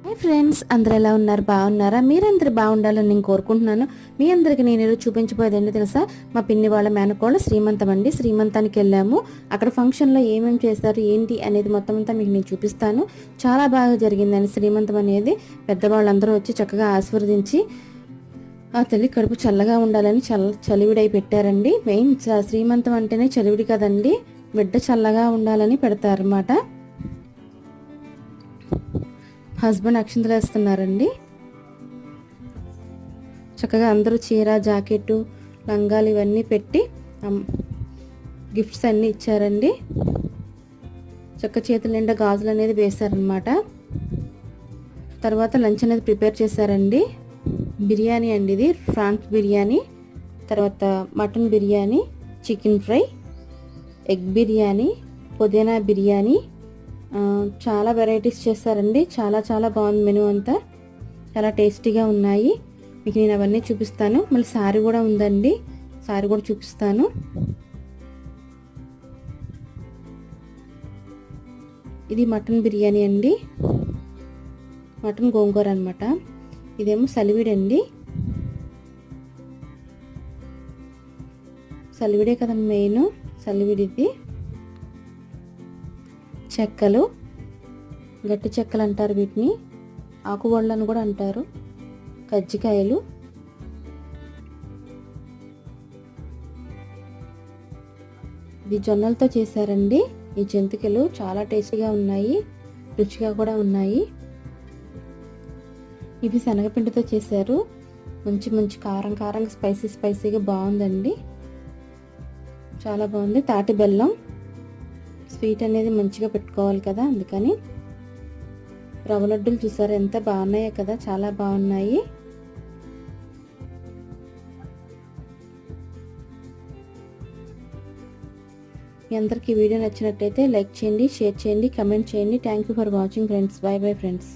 Hi friends, అందరు ఎలా ఉన్నారు? బాగున్నారా? మీరందరూ బాగుండాలని నేను కోరుకుంటున్నాను. మీ అందరికి నేను ఈరోజు చూపించబోయేది ఏంటి తెలుసా? మా పిన్ని వాళ్ళ మేనకోళ్ళ శ్రీమంతం అండి. శ్రీమంతానికి వెళ్ళాము. అక్కడ ఫంక్షన్లో ఏమేమి చేస్తారు ఏంటి అనేది మొత్తం అంతా మీకు నేను చూపిస్తాను. చాలా బాగా జరిగిందండి శ్రీమంతం అనేది. పెద్దవాళ్ళందరూ వచ్చి చక్కగా ఆశీర్వదించి ఆ తల్లి కడుపు చల్లగా ఉండాలని చలివిడై పెట్టారండి. మెయిన్ శ్రీమంతం అంటేనే చలివిడి కదండి, బిడ్డ చల్లగా ఉండాలని పెడతారన్నమాట. హస్బెండ్ అక్షింతలు వేస్తున్నారండి. చక్కగా అందరూ చీర, జాకెట్టు, లంగాలు ఇవన్నీ పెట్టి గిఫ్ట్స్ అన్నీ ఇచ్చారండి. చక్క చేతుల నిండా గాజులు అనేది వేశారనమాట. తర్వాత లంచ్ అనేది ప్రిపేర్ చేశారండి. బిర్యానీ అండి, ఇది ఫ్రాన్స్ బిర్యానీ, తర్వాత mutton biryani, chicken fry, egg biryani, పుదీనా బిర్యానీ, చాలా వెరైటీస్ చేస్తారండి. చాలా చాలా బాగుంది. మెనూ అంతా చాలా టేస్టీగా ఉన్నాయి. మీకు నేను అవన్నీ చూపిస్తాను. మళ్ళీ సారీ కూడా ఉందండి, సారీ కూడా చూపిస్తాను. ఇది మటన్ బిర్యానీ అండి, మటన్ గోంగూర అనమాట. ఇదేమో సలివిడి అండి. సలివిడే కదండి మెయిన్, సలివిడిది. చెక్కలు, గట్టి చెక్కలు అంటారు వీటిని, ఆకుబొళ్ళని కూడా అంటారు. కజ్జికాయలు, ఇది జొన్నలతో చేశారండి. ఈ జంతికలు చాలా టేస్టీగా ఉన్నాయి, రుచిగా కూడా ఉన్నాయి. ఇవి శనగపిండితో చేశారు. మంచి మంచి కారం కారంగా స్పైసీగా బాగుందండి, చాలా బాగుంది. తాటి బెల్లం, స్వీట్ అనేది మంచిగా పెట్టుకోవాలి కదా, అందుకని. రవ్వ లడ్డూలు చూసారు ఎంత బాగున్నాయో కదా, చాలా బాగున్నాయి. మీ అందరికీ వీడియో నచ్చినట్టయితే లైక్ చేయండి, షేర్ చేయండి, కమెంట్ చేయండి. Thank you for watching friends. By bye friends.